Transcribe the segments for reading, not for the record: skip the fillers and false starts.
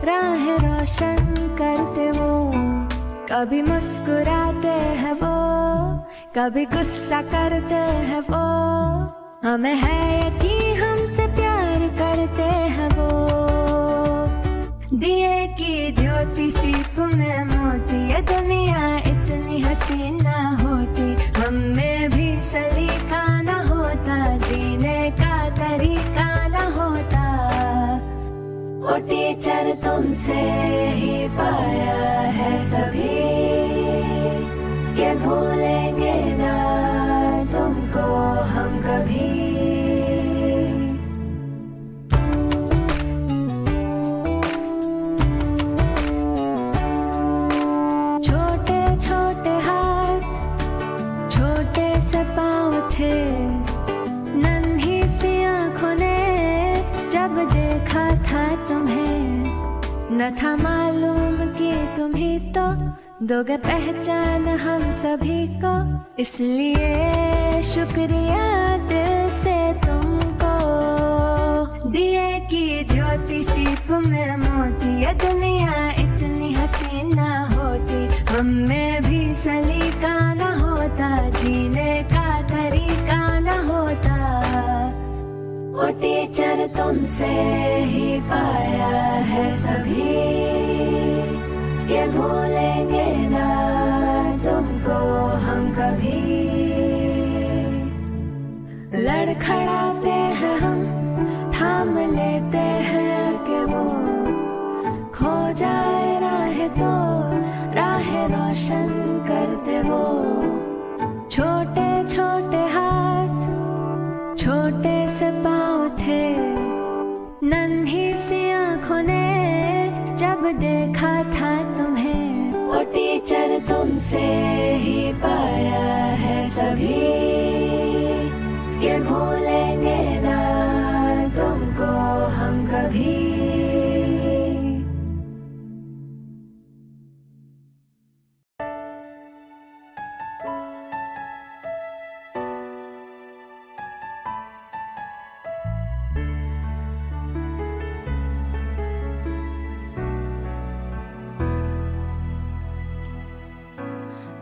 राह रोशन करते वो, कभी मुस्कुराते हैं वो, कभी गुस्सा करते हैं वो। हमें है यकीन हमसे प्यार करते हैं वो। दिए की ज्योति सीप में मोती, ये दुनिया इतनी हसीन ना होती, हम में भी सलीका ना होता, जीने का तरीका ना होता। ओ टीचर तुमसे ही पाया है सभी, ये भूलेंगे ना तुमको हम कभी। छोटे छोटे हाथ, छोटे से पाँव थे, नन्ही सी आँखों ने जब देखा था तुम्हें, न था मालूम कि तुम ही तो दोगे पहचान हम सभी को। इसलिए शुक्रिया दिल से तुमको, दिए की ज्योति सीप में मोती, ये दुनिया इतनी हसीन ना होती, हम में भी सलीका ना होता, जीने का तरीका ना होता। ओ टीचर तुमसे ही पाया है सभी, ये भूलेंगे ना तुमको हम कभी। लड़खड़ाते हैं हम, थाम लेते हैं कि वो खो जाए राह तो राह रोशन करते वो। छोटे छोटे हाथ, छोटे से पाँव थे, नन्ही सी आँखों ने जब देखा था तुम्हें। ओ टीचर तुमसे ही पाया है सभी, ये भूलेंगे ना तुमको हम कभी।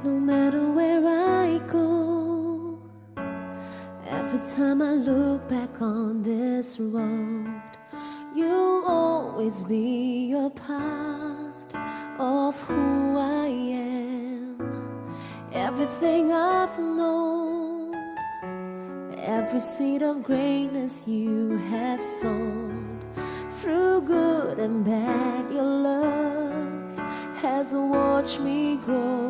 No matter where I go, every time I look back on this road, you'll always be a part of who I am. Everything I've known, every seed of greatness you have sown, through good and bad, your love has watched me grow.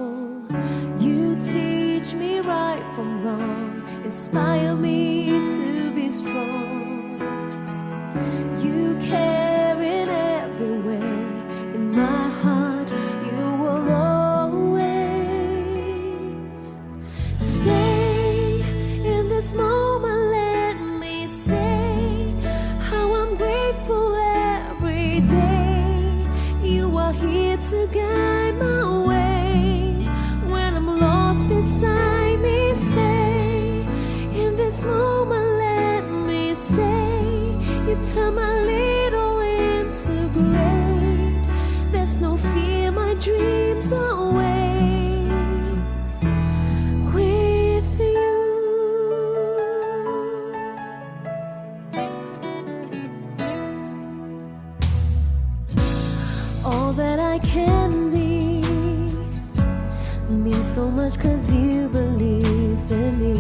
You teach me right from wrong, inspire me to be strong. You care in every way, in my heart you will always stay. In this moment let me say how I'm grateful every day. You are here to guide my way. Beside me stay. In this moment let me say, you turn my little into great. There's no fear, my dreams are away with you. All that I can be means so much 'cause you believe in me.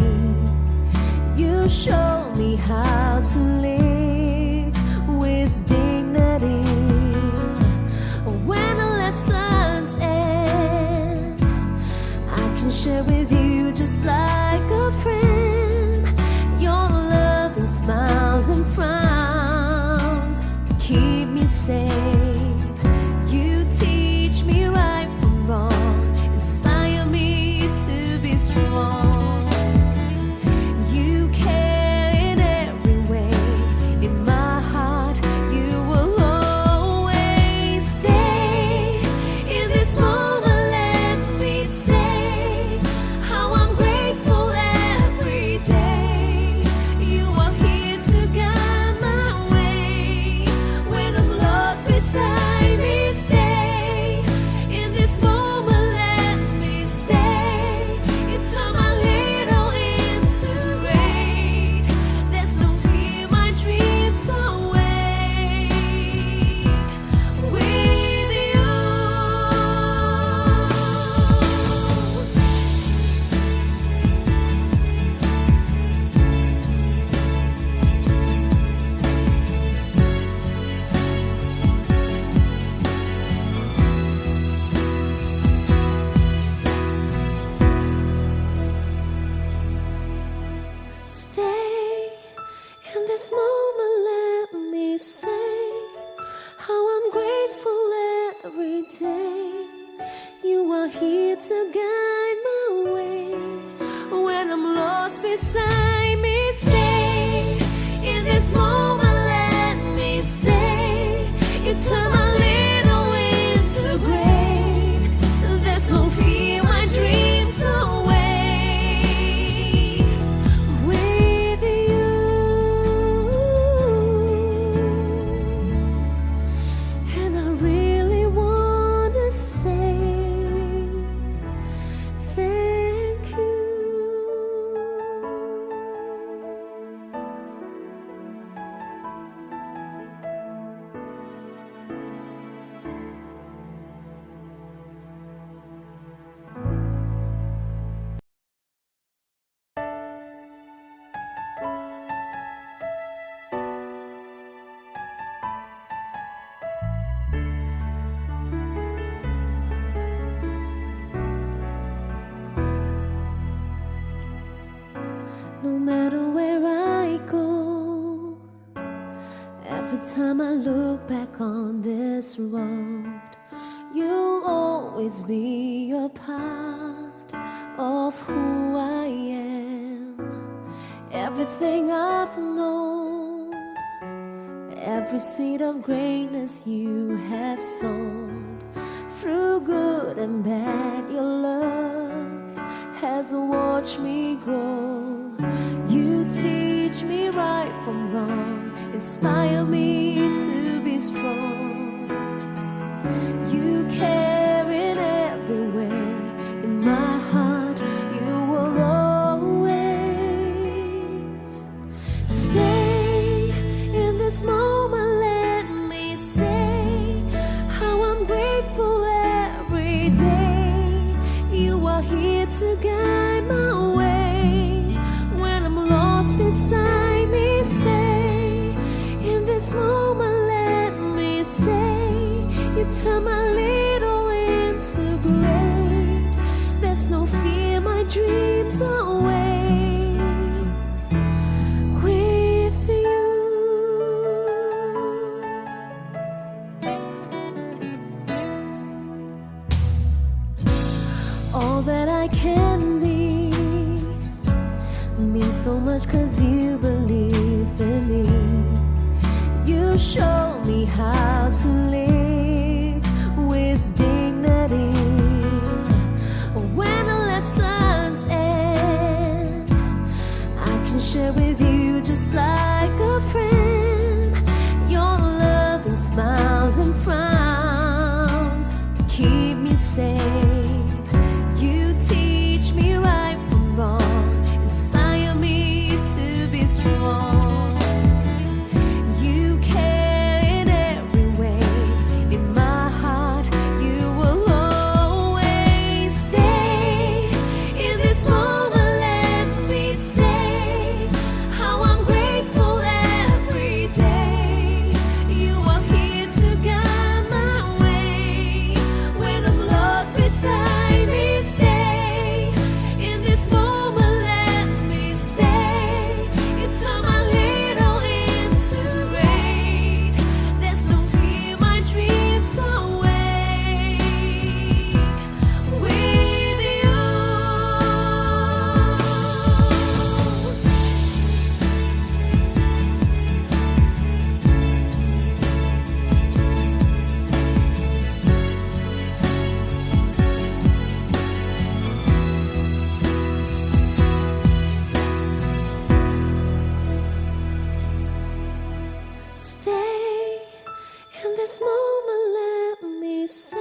You show me how to live with dignity. When the lessons end, I can share with you just like a friend. Your loving smiles and frowns keep me safe. You teach me right from wrong, inspire me to be strong. You care in every way, in my heart you will always stay. In this moment let me say how I'm grateful every day. You are here to guide my way when I'm lost beside every day. You are here to guide my way. When I'm lost beside me, stay in this moment. Let me say, you turn my little into great. There's no fear, my dreams away. With you, and I really want to say thank you. No matter where I go, every time I look back on this road, you'll always be a part of who I am. Everything I've known, every seed of greatness you have sown. Through good and bad, your love has watched me grow. You teach me right from wrong, inspire me to be strong. You care in every way, in my heart you will always stay. In this moment, let me say how I'm grateful every day. You are here to guide my way. When I'm lost beside me, stay. In this moment, let me say, you turn my little into great. There's no fear, my dreams away. With you, all that I can be means so much 'cause you believe in me. You show me how to live with dignity. When the lessons end, I can share with you just like a friend. Your loving smiles and frowns keep me safe. You teach me right from wrong, inspire me to be strong. You care in every way, in my heart you will always stay. In this moment, let me say how I'm grateful every day. You are here to guide my way. When I'm lost beside me, stay. In this moment, let me say, you turn my little into great. There's no fear, my dreams away. With you, stay. In this moment, let me say